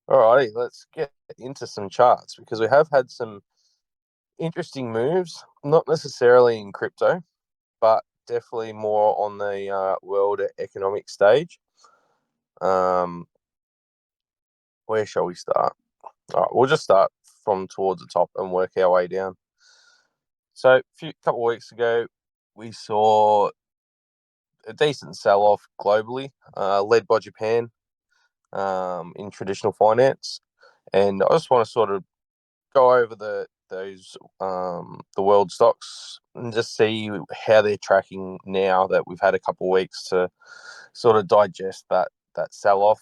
Alrighty, let's get into some charts because we have had some interesting moves, not necessarily in crypto, but definitely more on the world economic stage. Um, where shall we start? All right, we'll just start from towards the top and work our way down. So, couple of weeks ago, we saw a decent sell-off globally, led by Japan in traditional finance, and I just want to sort of go over the world stocks and just see how they're tracking now that we've had a couple of weeks to sort of digest that sell off.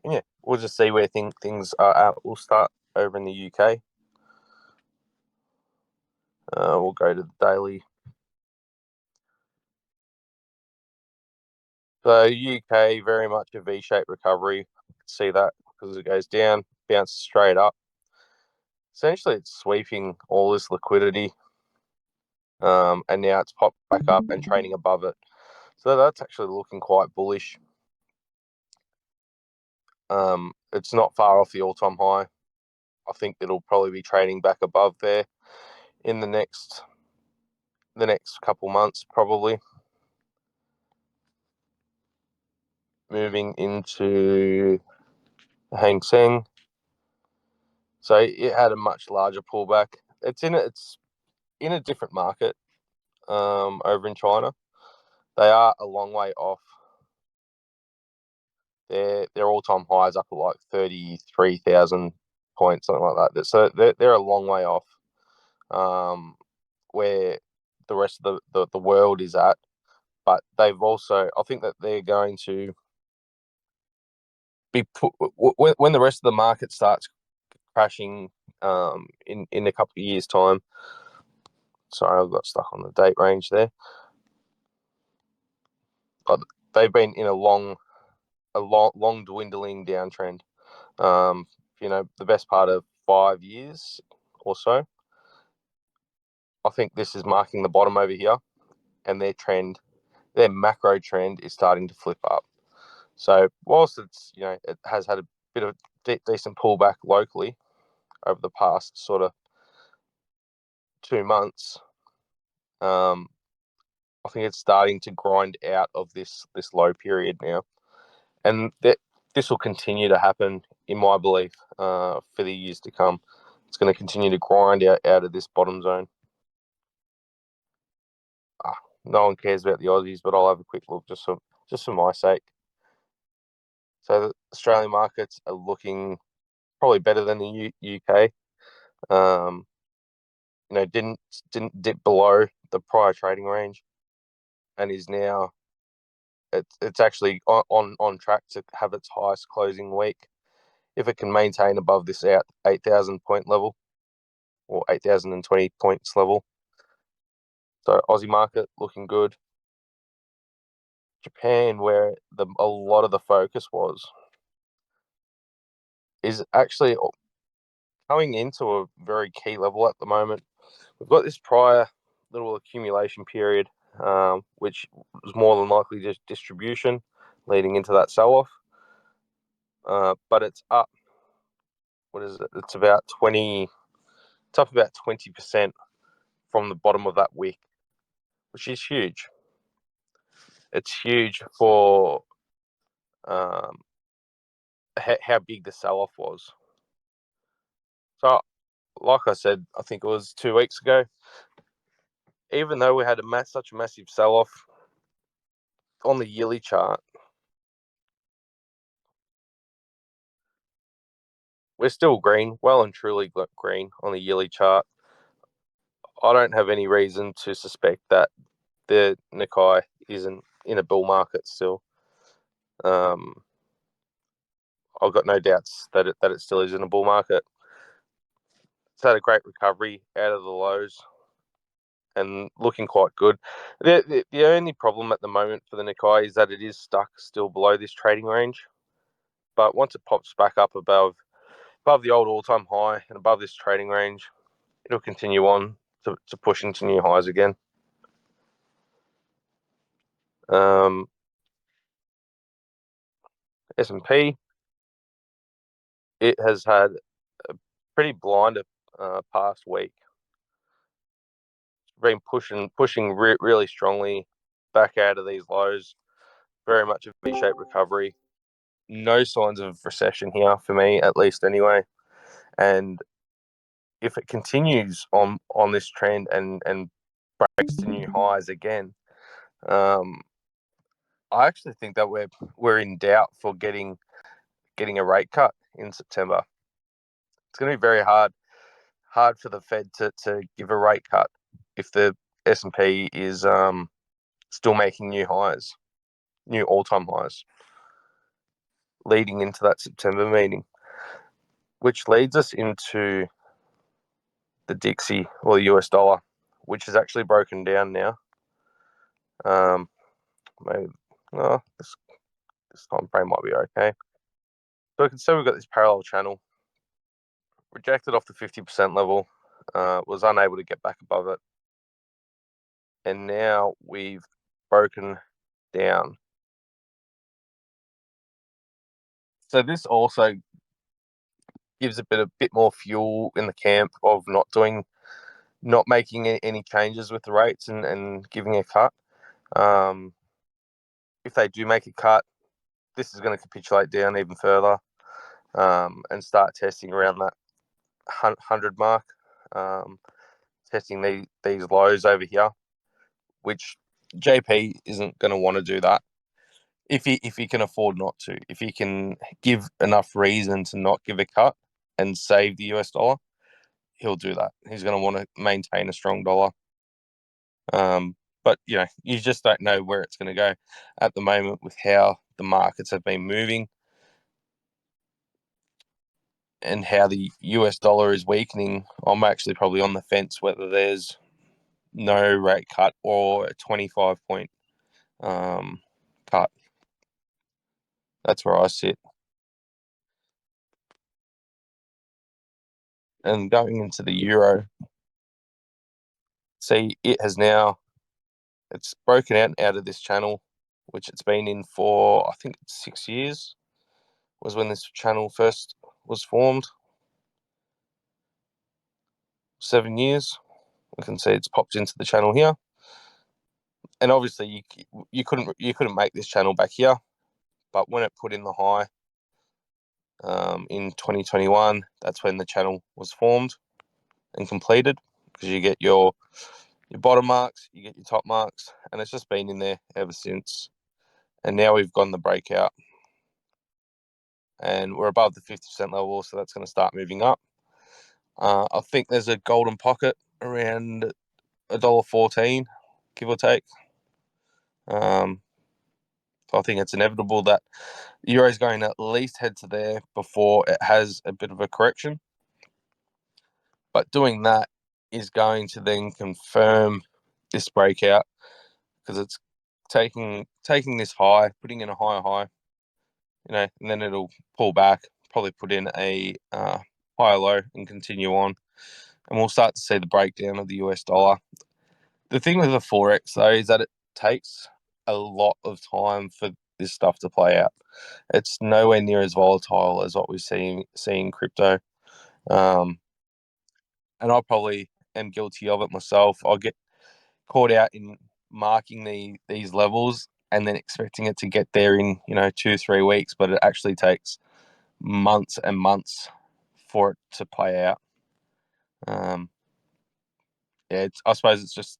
Yeah, we'll just see where things are at. We'll start over in the UK. We'll go to the daily. So UK very much a V-shaped recovery. See that because it goes down, bounces straight up. Essentially, it's sweeping all this liquidity, and now it's popped back up and trading above it. So that's actually looking quite bullish. It's not far off the all-time high. I think it'll probably be trading back above there in the next couple months, probably. Moving into Hang Seng. So it had a much larger pullback. It's in a different market over in China. They are a long way off. Their all-time highs up at like 33,000 points, something like that. So they're a long way off where the rest of the world is at. But they've also, I think that they're going to be put when the rest of the market starts crashing in a couple of years' time. Sorry, I got stuck on the date range there. But they've been in a long dwindling downtrend. The best part of 5 years or so. I think this is marking the bottom over here, and their macro trend is starting to flip up. So whilst it has had a bit of decent pullback locally over the past sort of 2 months, I think it's starting to grind out of this low period now, and this will continue to happen, in my belief, for the years to come. It's going to continue to grind out of this bottom zone. No one cares about the Aussies, but I'll have a quick look just for my sake. So the Australian markets are looking probably better than the UK. Um, didn't dip below the prior trading range, and is now it's actually on track to have its highest closing week if it can maintain above this 8,000 point level or 8,020 points level. So Aussie market looking good. Japan, where a lot of the focus was, is actually coming into a very key level at the moment. We've got this prior little accumulation period, which was more than likely just distribution leading into that sell-off. But it's up. What is it? It's about 20. It's up about 20% from the bottom of that wick, which is huge. It's huge for how big the sell-off was. So, like I said, I think it was 2 weeks ago. Even though we had such a massive sell-off on the yearly chart, we're still green, well and truly green on the yearly chart. I don't have any reason to suspect that the Nikkei isn't in a bull market still. I've got no doubts that it still is in a bull market. It's had a great recovery out of the lows and looking quite good. The only problem at the moment for the Nikkei is that it is stuck still below this trading range. But once it pops back up above the old all-time high and above this trading range, it'll continue on to push into new highs again. S&P, it has had a pretty blind past week. It's been pushing really strongly back out of these lows. Very much a V-shaped recovery. No signs of recession here for me, at least anyway. And if it continues on this trend and breaks to new highs again, I actually think that we're in doubt for getting a rate cut in September. It's going to be very hard for the Fed to give a rate cut if the S&P is still making new highs, new all-time highs, leading into that September meeting, which leads us into the Dixie or the US dollar, which is actually broken down now. Maybe this time frame might be okay. So I can see we've got this parallel channel, rejected off the 50% level, was unable to get back above it, and now we've broken down. So this also gives a bit more fuel in the camp of not making any changes with the rates and giving a cut. If they do make a cut, this is going to capitulate down even further and start testing around that 100 mark, testing these lows over here, which JP isn't going to want to do that if he can afford not to. If he can give enough reason to not give a cut and save the US dollar, he'll do that. He's going to want to maintain a strong dollar. But you just don't know where it's going to go at the moment with how the markets have been moving and how the US dollar is weakening. I'm actually probably on the fence whether there's no rate cut or a 25-point cut. That's where I sit. And going into the euro, see, it's broken out of this channel, which it's been in for, I think, 6 years, was when this channel first was formed. 7 years. We can see it's popped into the channel here, and obviously you couldn't make this channel back here, but when it put in the high in 2021, that's when the channel was formed and completed, because you get your bottom marks, you get your top marks, and it's just been in there ever since. And now we've gone the breakout, and we're above the 50% level, so that's going to start moving up. I think there's a golden pocket around $1.14, give or take. I think it's inevitable that the euro is going to at least head to there before it has a bit of a correction. But doing that is going to then confirm this breakout, because it's taking this high, putting in a higher high, and then it'll pull back, probably put in a higher low and continue on, and we'll start to see the breakdown of the US dollar. The thing with the Forex, though, is that it takes a lot of time for this stuff to play out. It's nowhere near as volatile as what we see in crypto. And I probably am guilty of it myself. I'll get caught out in marking these levels and then expecting it to get there in 2-3 weeks, but it actually takes months and months for it to play out. I suppose it's just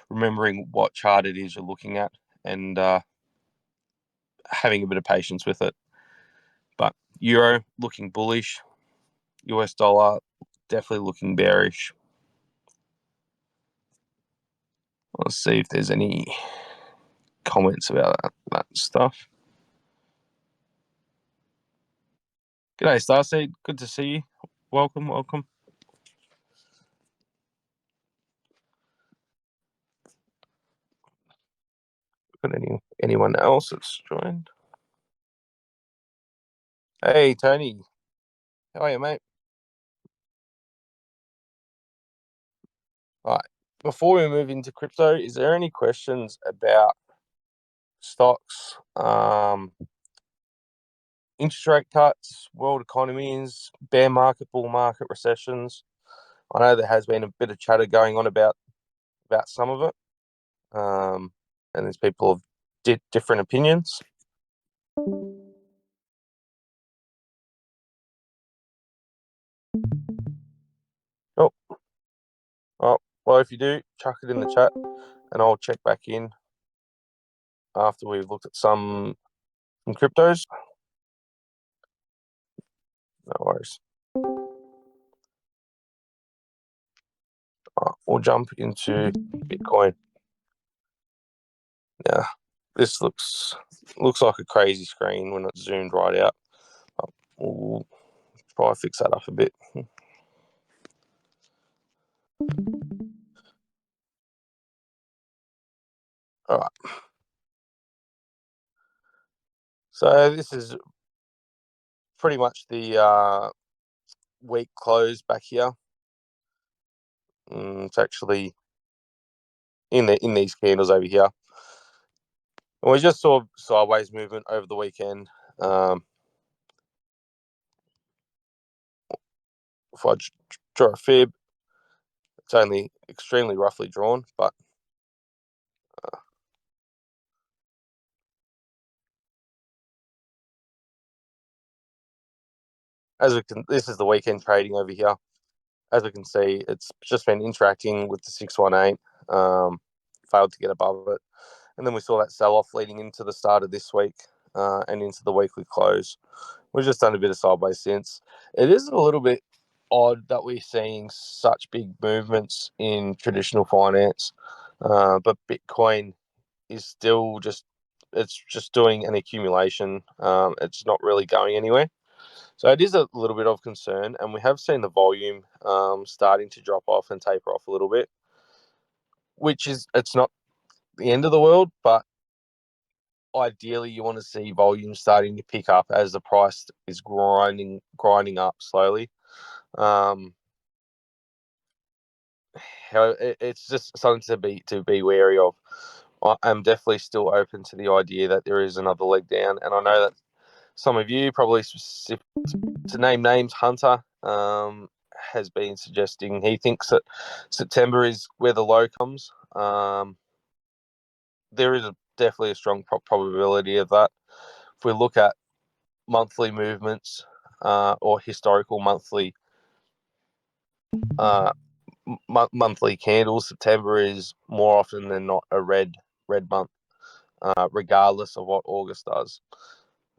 remembering what chart it is you're looking at and having a bit of patience with it. But euro looking bullish, US dollar definitely looking bearish. Let's see if there's any comments about that stuff. G'day, Starseed. Good to see you. Welcome. Got anyone else that's joined? Hey, Tony. How are you, mate? All right. Before we move into crypto, is there any questions about stocks, interest rate cuts, world economies, bear market, bull market, recessions. I know there has been a bit of chatter going on about some of it, and there's people of different opinions. Oh, well, if you do, chuck it in the chat, and I'll check back in after we've looked at some cryptos. No worries. We'll jump into Bitcoin. Yeah, this looks like a crazy screen when it's zoomed right out. We'll try to fix that up a bit. All right. So this is pretty much the week close back here. It's actually in these candles over here. And we just saw sideways movement over the weekend. If I draw a fib, it's only extremely roughly drawn, but this is the weekend trading over here. As we can see, it's just been interacting with the 618, failed to get above it. And then we saw that sell-off leading into the start of this week and into the weekly close. We've just done a bit of sideways since. It is a little bit odd that we're seeing such big movements in traditional finance, but Bitcoin is still it's just doing an accumulation. It's not really going anywhere. So it is a little bit of concern, and we have seen the volume starting to drop off and taper off a little bit, it's not the end of the world, but ideally you want to see volume starting to pick up as the price is grinding up slowly. It's just something to be wary of. I'm definitely still open to the idea that there is another leg down, and I know that some of you, probably specific to name names, Hunter, has been suggesting he thinks that September is where the low comes. There is definitely a strong probability of that. If we look at monthly movements or historical monthly monthly candles, September is more often than not a red month, regardless of what August does.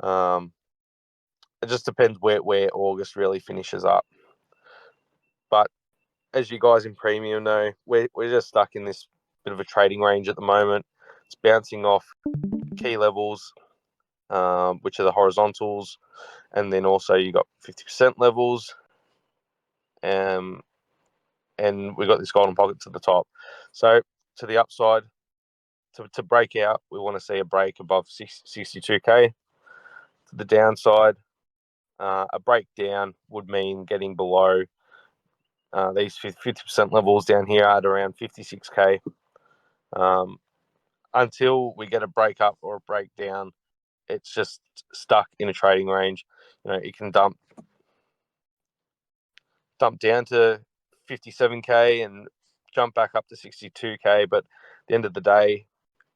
It just depends where August really finishes up. But as you guys in Premium know, we're just stuck in this bit of a trading range at the moment. It's bouncing off key levels, which are the horizontals, and then also you got 50% levels, and we got this golden pocket to the top. So to the upside, to break out, we want to see a break above 62k. To the downside, a breakdown would mean getting below these 50% levels down here at around 56k. Until we get a break up or a breakdown, it's just stuck in a trading range. It can dump down to 57k and jump back up to 62k, but at the end of the day,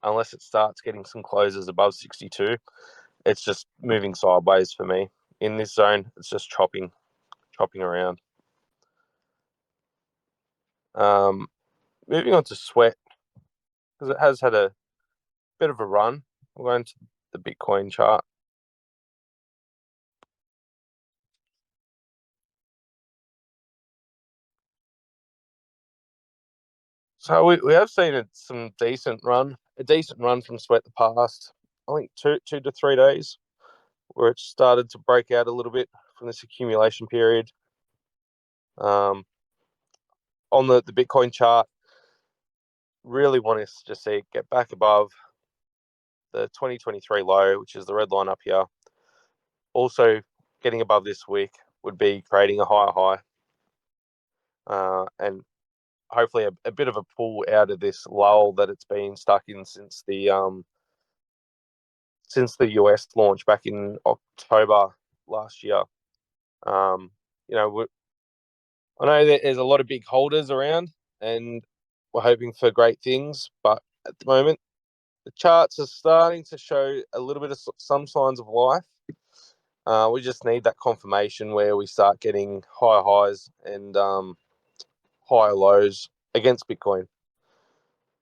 unless it starts getting some closes above 62, it's just moving sideways for me. In this zone, it's just chopping around. Moving on to sweat, because it has had a bit of a run. We'll go into the Bitcoin chart. So we have seen a decent run from sweat the past, I think 2 to 3 days, where it started to break out a little bit from this accumulation period. On the Bitcoin chart, really want to just see it get back above the 2023 low, which is the red line up here. Also, getting above this week would be creating a higher high, and hopefully a bit of a pull out of this lull that it's been stuck in since the since the US launch back in October last year. Um, you know, I know that there's a lot of big holders around, and we're hoping for great things, but at the moment, the charts are starting to show a little bit of some signs of life. We just need that confirmation where we start getting higher highs and higher lows against Bitcoin.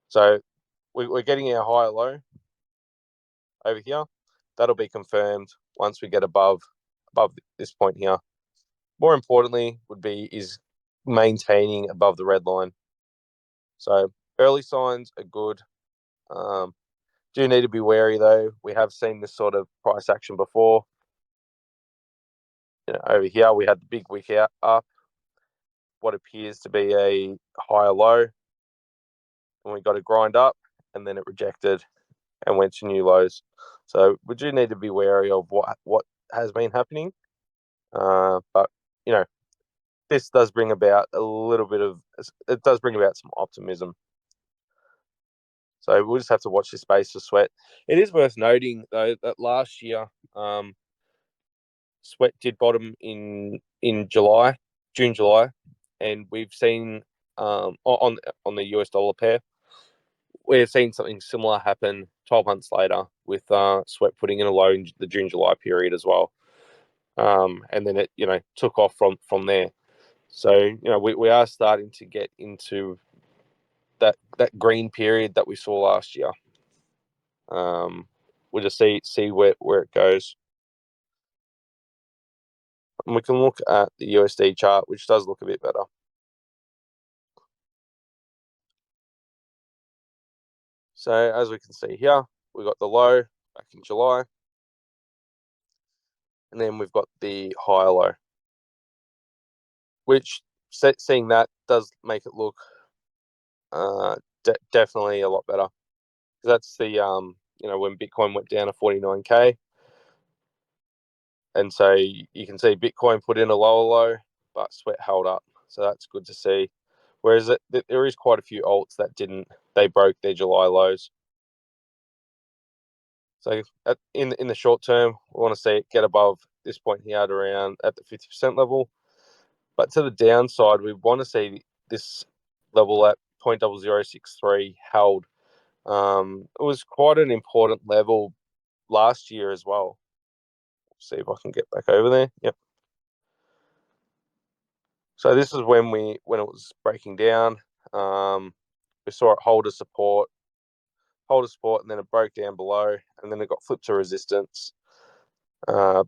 So we're getting our higher low over here. That'll be confirmed once we get above this point here. More importantly, is maintaining above the red line. So early signs are good. Do need to be wary though. We have seen this sort of price action before. Over here we had the big wick out up, what appears to be a higher low, and we got to grind up, and then it rejected and went to new lows. So we do need to be wary of what has been happening. But you know, this does bring about some optimism. So we'll just have to watch this space for sweat. It is worth noting though that last year, sweat did bottom in June, July, and we've seen on the US dollar pair, we've seen something similar happen 12 months later with sweat putting in a low in the June, July period as well. And then it took off from there. So we are starting to get into that green period that we saw last year. We'll just see where it goes. And we can look at the USD chart, which does look a bit better. So as we can see here, we got the low back in July, and then we've got the higher low, which seeing that does make it look definitely a lot better. Because that's the when Bitcoin went down to 49K, and so you can see Bitcoin put in a lower low, but sweat held up. So that's good to see. Whereas there is quite a few alts that didn't. They broke their July lows. So in the short term, we want to see it get above this point here around at the 50% level. But to the downside, we want to see this level at 0.0063 held. It was quite an important level last year as well. See if I can get back over there. Yep. So this is when it was breaking down. We saw it hold a support, and then it broke down below, and then it got flipped to resistance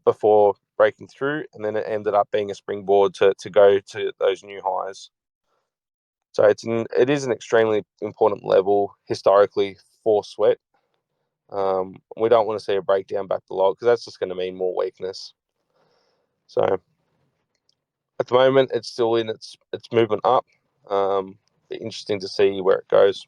before breaking through, and then it ended up being a springboard to go to those new highs. So it is an extremely important level historically for sweat. We don't want to see a breakdown back below because that's just going to mean more weakness. So at the moment, it's still in its movement up. Be interesting to see where it goes.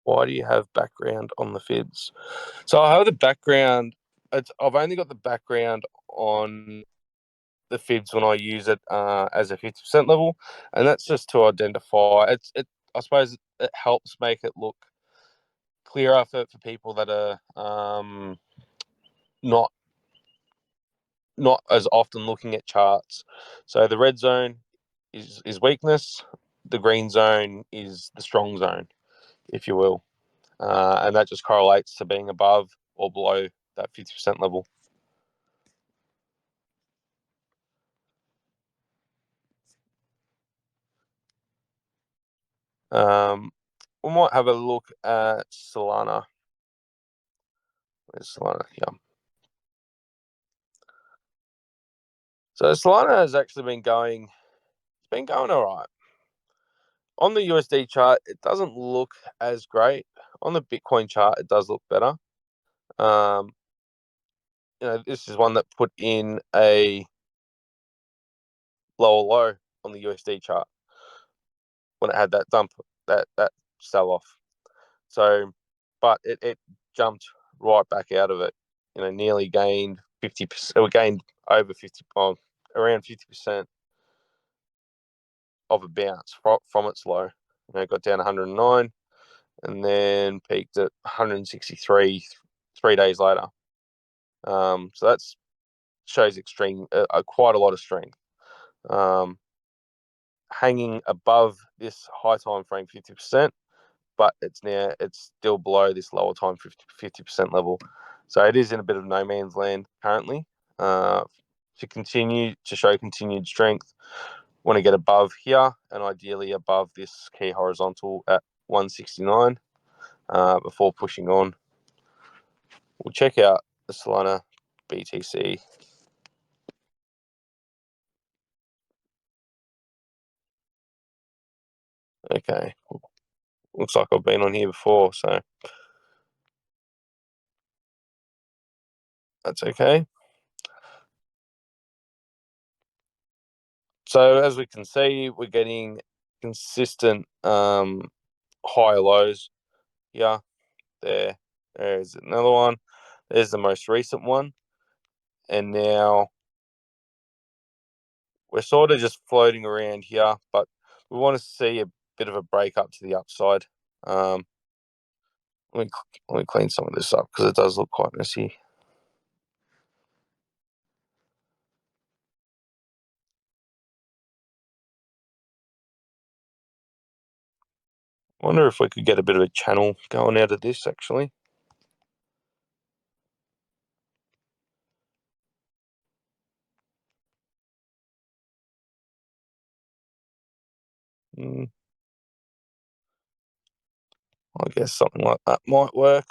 Why do you have background on the FIDs? So I have the background. I've only got the background on the FIDs when I use it as a 50% level, and that's just to identify. I suppose it helps make it look clearer for people that are not as often looking at charts. So the red zone is weakness. The green zone is the strong zone, if you will, and that just correlates to being above or below that 50% level. We might have a look at Solana. Where's Solana? Yeah. So Solana has actually been going. It's been going all right. On the USD chart, it doesn't look as great. On the Bitcoin chart, it does look better. Um, this is one that put in a lower low on the USD chart when it had that dump, that sell off. So, but it jumped right back out of it. Nearly gained 50%. It gained over 50, around 50%. of a bounce from its low. It got down 109 and then peaked at 163 3 days later. So that shows quite a lot of strength. Hanging above this high time frame 50%, but it's still below this lower time 50% level. So it is in a bit of no man's land currently. To continue to show continued strength, want to get above here and ideally above this key horizontal at 169 before pushing on. We'll check out the Solana BTC. Okay, looks like I've been on here before, so that's okay. So as we can see, we're getting consistent high lows here. There's another one. There's the most recent one. And now we're sort of just floating around here, but we want to see a bit of a break up to the upside. Let me clean some of this up because it does look quite messy. Wonder if we could get a bit of a channel going out of this, actually. I guess something like that might work.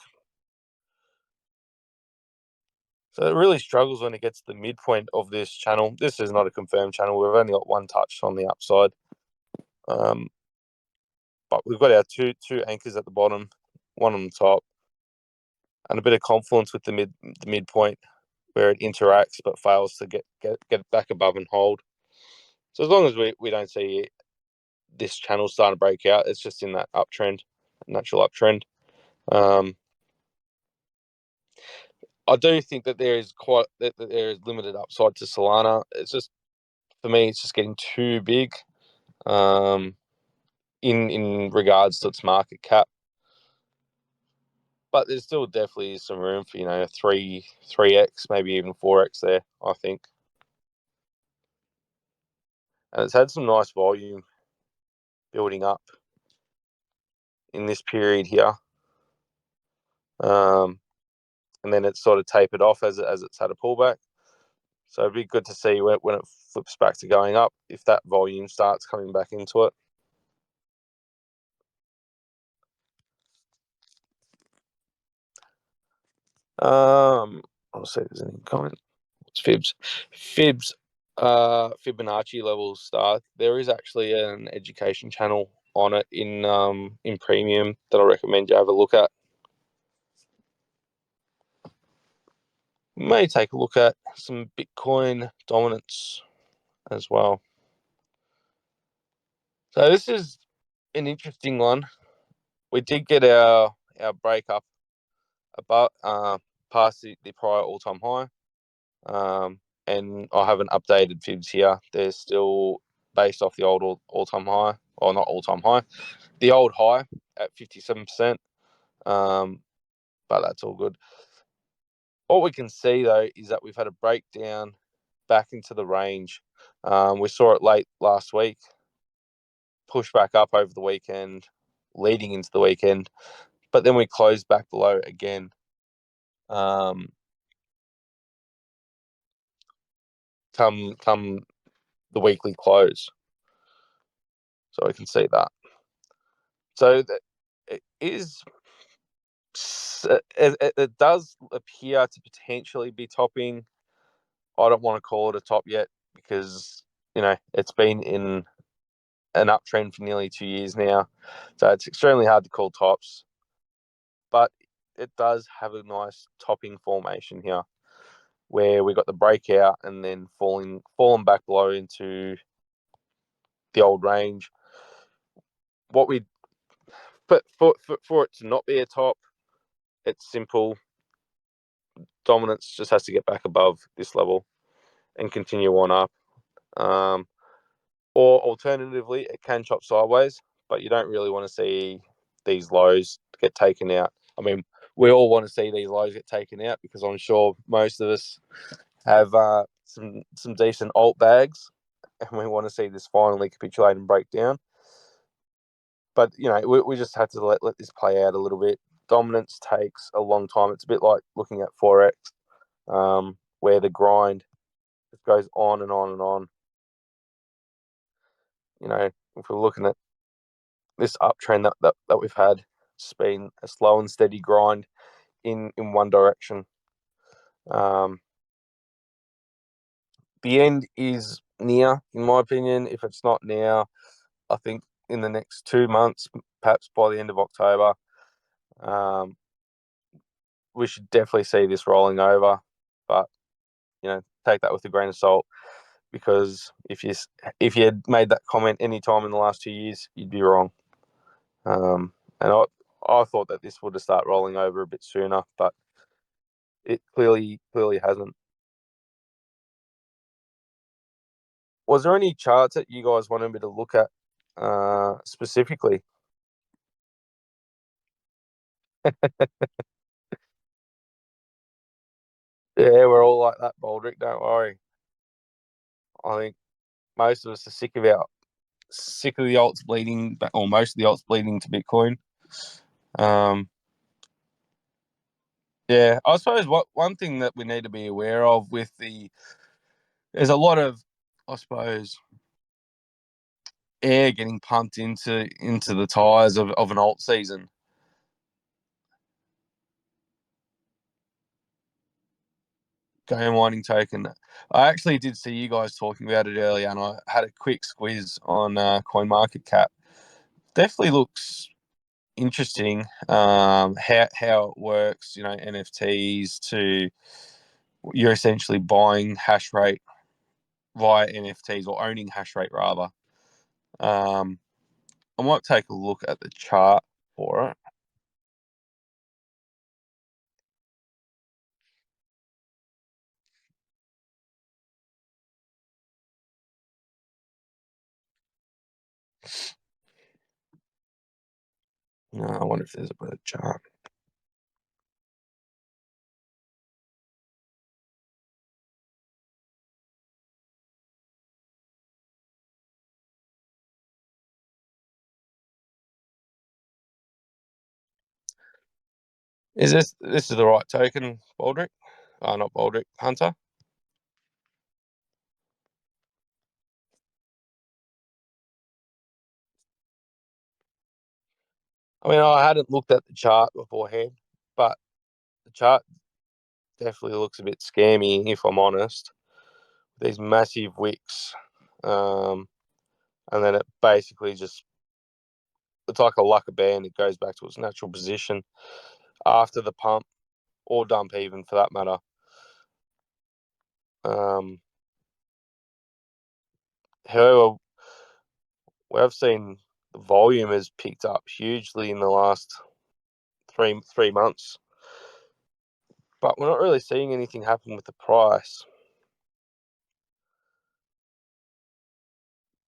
So it really struggles when it gets to the midpoint of this channel. This is not a confirmed channel. We've only got one touch on the upside. But we've got our two anchors at the bottom, one on the top, and a bit of confluence with the midpoint where it interacts but fails to get back above and hold. So as long as we don't see this channel starting to break out, it's just in that uptrend, natural uptrend. I do think that there is limited upside to Solana. It's just, for me, it's just getting too big in regards to its market cap. But there's still definitely some room for 3x, maybe even 4x there, I think. And it's had some nice volume building up in this period here. And then it's sort of tapered off as it's had a pullback. So it'd be good to see when it flips back to going up, if that volume starts coming back into it. I'll see if there's any comment. It's Fibs. Fibonacci level star. There is actually an education channel on it in premium that I recommend you have a look at. May take a look at some Bitcoin dominance as well. So this is an interesting one. We did get our break up above past the prior all-time high. And I haven't updated fibs here. They're still based off the old all-time high, or not all-time high, the old high at 57%. But that's all good. What we can see though is that we've had a breakdown back into the range. We saw it late last week, push back up over the weekend, leading into the weekend, but then we closed back below again. Come the weekly close, so we can see that. So it is. It does appear to potentially be topping. I don't want to call it a top yet because it's been in an uptrend for nearly 2 years now, so it's extremely hard to call tops. But it does have a nice topping formation here, where we got the breakout and then fallen back below into the old range. What we but for it to not be a top, it's simple. Dominance just has to get back above this level and continue on up. Or alternatively, it can chop sideways, but you don't really want to see these lows get taken out. I mean, we all want to see these lows get taken out because I'm sure most of us have some decent alt bags, and we want to see this finally capitulate and break down. But we just have to let this play out a little bit. Dominance takes a long time. It's a bit like looking at forex, where the grind just goes on and on and on. If we're looking at this uptrend that we've had, it's been a slow and steady grind in one direction. The end is near, in my opinion. If it's not now, I think in the next 2 months, perhaps by the end of October, we should definitely see this rolling over. But take that with a grain of salt, because if you had made that comment any time in the last 2 years, you'd be wrong. And I thought that this would have started rolling over a bit sooner, but it clearly hasn't. Was there any charts that you guys wanted me to look at specifically? Yeah, we're all like that, Baldrick. Don't worry. I think most of us are sick of the alts bleeding, or most of the alts bleeding to Bitcoin. Yeah, I suppose one thing that we need to be aware of there's a lot of, I suppose, air getting pumped into the tires of an alt season. Game mining token. I actually did see you guys talking about it earlier, and I had a quick squeeze on CoinMarketCap. Definitely looks interesting. How it works. NFTs to you're essentially buying hash rate via NFTs, or owning hash rate rather. I might take a look at the chart for it. No, I wonder if there's a better chart. Is this is the right token, Baldrick? Not Baldrick, Hunter. I mean, I hadn't looked at the chart beforehand, but the chart definitely looks a bit scammy, if I'm honest. These massive wicks, and then it basically it's like a lucker band. It goes back to its natural position after the pump, or dump even for that matter. However, we have seen the volume has picked up hugely in the last three months, but we're not really seeing anything happen with the price.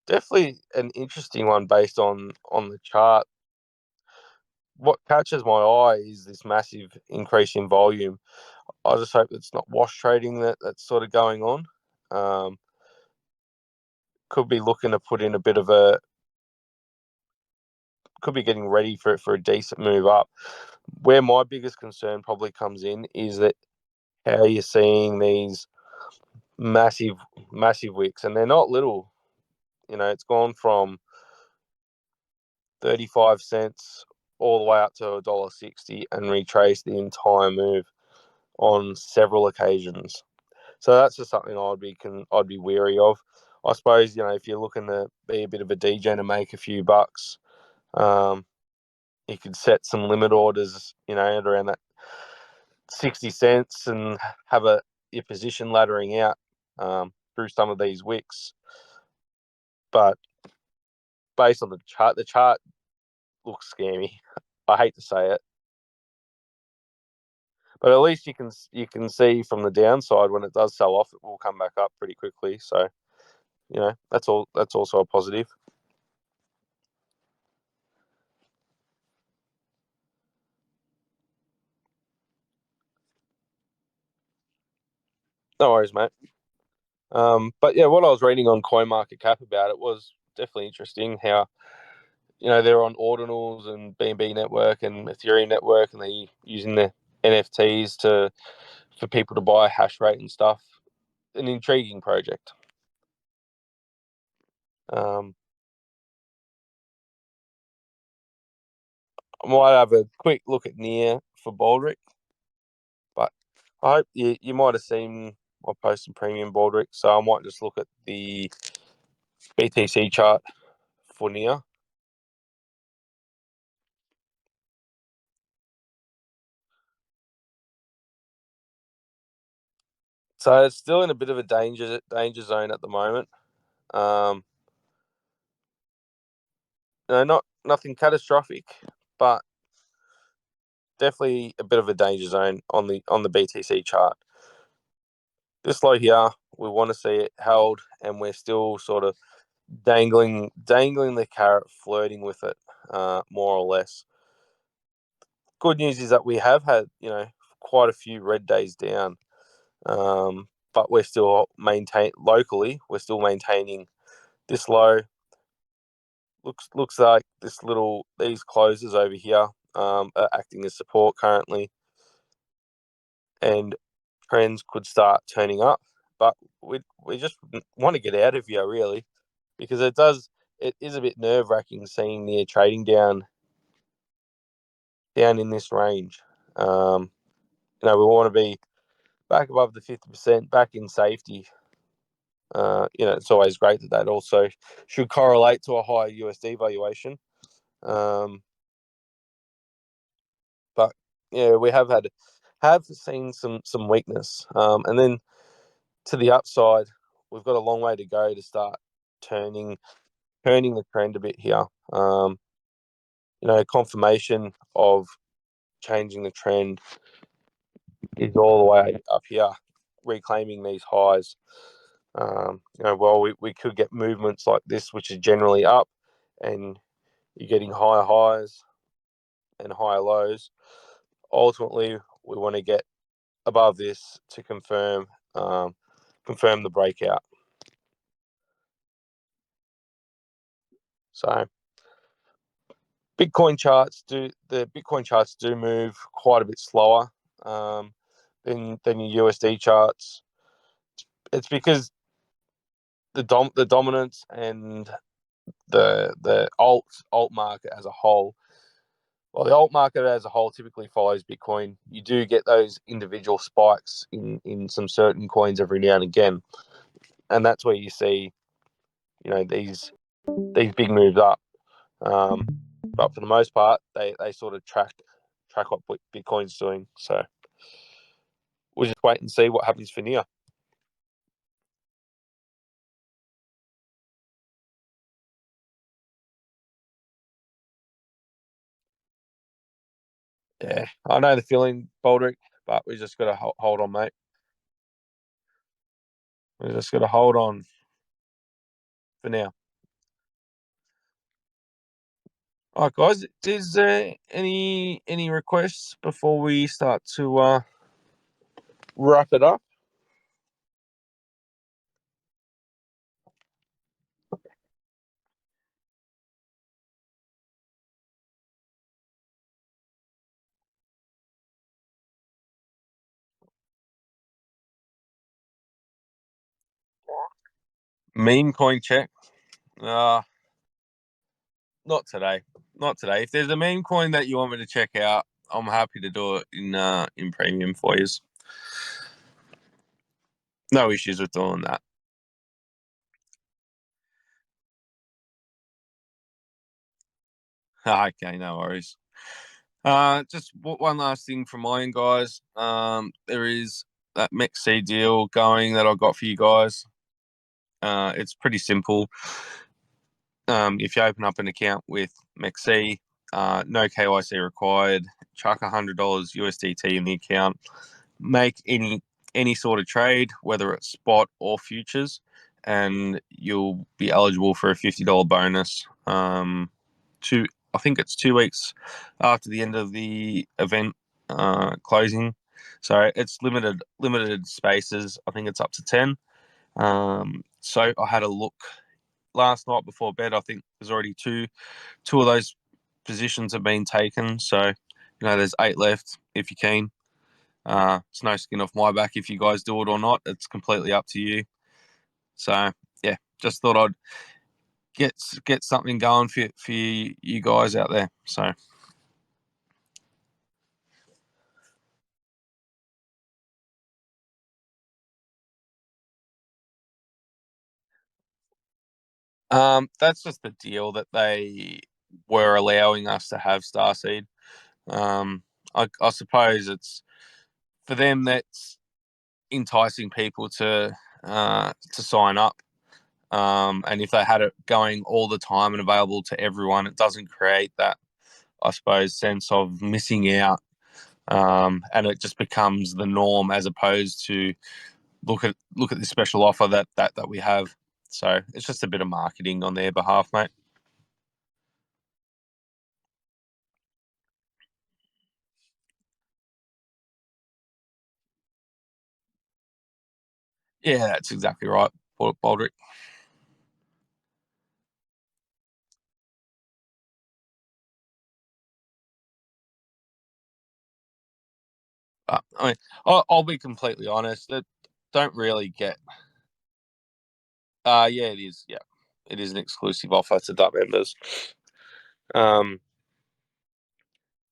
Definitely an interesting one based on the chart. What catches my eye is this massive increase in volume. I just hope it's not wash trading that's sort of going on. Could be looking to put in a bit of could be getting ready for a decent move up. Where my biggest concern probably comes in is that how you're seeing these massive wicks, and they're not little. It's gone from 35 cents all the way up to $1.60 and retraced the entire move on several occasions. So that's just something I'd be wary of. I suppose if you're looking to be a bit of a degen and make a few bucks, you could set some limit orders, at around that 60 cents and have your position laddering out through some of these wicks. But based on the chart looks scammy. I hate to say it, but at least you can see from the downside when it does sell off, it will come back up pretty quickly. So that's all. That's also a positive. No worries, mate. But yeah, what I was reading on CoinMarketCap about it was definitely interesting. How they're on Ordinals and BNB network and Ethereum network, and they're using the NFTs for people to buy hash rate and stuff. An intriguing project. Um, I might have a quick look at Near for Baldrick, but I hope you might have seen my post in Premium Baldrick, so I might just look at the BTC chart for Near. So it's still in a bit of a danger zone at the moment. Um, not nothing catastrophic, but definitely a bit of a danger zone on the BTC chart. This low here, we want to see it held, and we're still sort of dangling the carrot, flirting with it, more or less. Good news is that we have had quite a few red days down, but we're still locally. We're still maintaining this low. Looks like these closes over here are acting as support currently, and trends could start turning up. But we just want to get out of here really, because it is a bit nerve wracking seeing the trading down in this range. We want to be back above the 50%, back in safety. It's always great that also should correlate to a higher USD valuation. But yeah, we have seen some weakness, and then to the upside, we've got a long way to go to start turning the trend a bit here. Confirmation of changing the trend is all the way up here, reclaiming these highs. We could get movements like this, which is generally up, and you're getting higher highs and higher lows. Ultimately, we want to get above this to confirm the breakout. So the Bitcoin charts do move quite a bit slower than your USD charts. It's because the dominance and the alt market as a whole. Well, the alt market as a whole typically follows Bitcoin. You do get those individual spikes in some certain coins every now and again, and that's where you see these big moves up. But for the most part, they sort of track what Bitcoin's doing. So we'll just wait and see what happens for Nia. Yeah, I know the feeling, Baldrick, but we just got to hold on, mate. We just got to hold on for now. All right, guys. Is there any requests before we start to wrap it up? Meme coin check. Uh, not today. Not today. If there's a meme coin that you want me to check out, I'm happy to do it in premium for you. No issues with doing that. Okay, no worries. Just one last thing from mine, guys. There is that MEXC deal going that I got for you guys. It's pretty simple. If you open up an account with MEXC, no KYC required. Chuck $100 USDT in the account. Make any sort of trade, whether it's spot or futures, and you'll be eligible for a $50 bonus. I think it's 2 weeks after the end of the event closing. So it's limited spaces. I think it's up to 10. So I had a look last night before bed. I think there's already two of those positions have been taken. So there's 8 left if you're keen. It's no skin off my back if you guys do it or not. It's completely up to you. So yeah, just thought I'd get something going for you guys out there. So that's just the deal that they were allowing us to have Starseed. I suppose it's for them that's enticing people to sign up. And if they had it going all the time and available to everyone, it doesn't create that, I suppose, sense of missing out. And it just becomes the norm as opposed to look at this special offer that we have. So it's just a bit of marketing on their behalf, mate. Yeah, that's exactly right, Baldrick. I mean, I'll be completely honest. That don't really get. Yeah, it is. Yeah, it is an exclusive offer to DUT members. Um,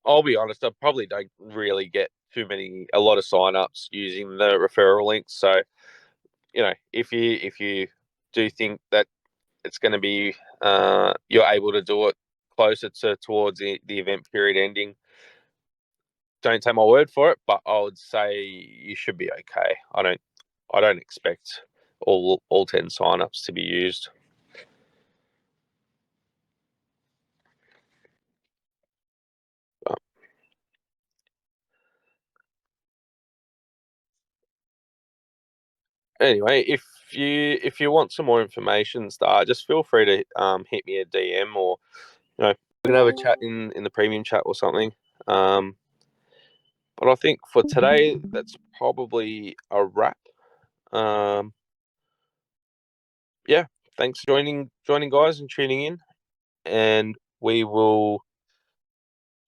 I'll be honest. I probably don't really get a lot of sign-ups using the referral links. So if you do think that it's going to be you're able to do it closer towards the event period ending, don't take my word for it, but I would say you should be okay. I don't expect all 10 sign-ups to be used. Anyway, if you want some more information, just feel free to hit me a DM, or we can have a chat in the premium chat or something. But I think for today, that's probably a wrap. Um, yeah, thanks for joining guys and tuning in, and we will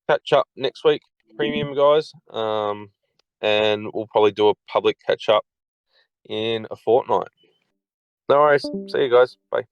catch up next week, premium guys. And we'll probably do a public catch up in a fortnight. No worries. See you guys. Bye.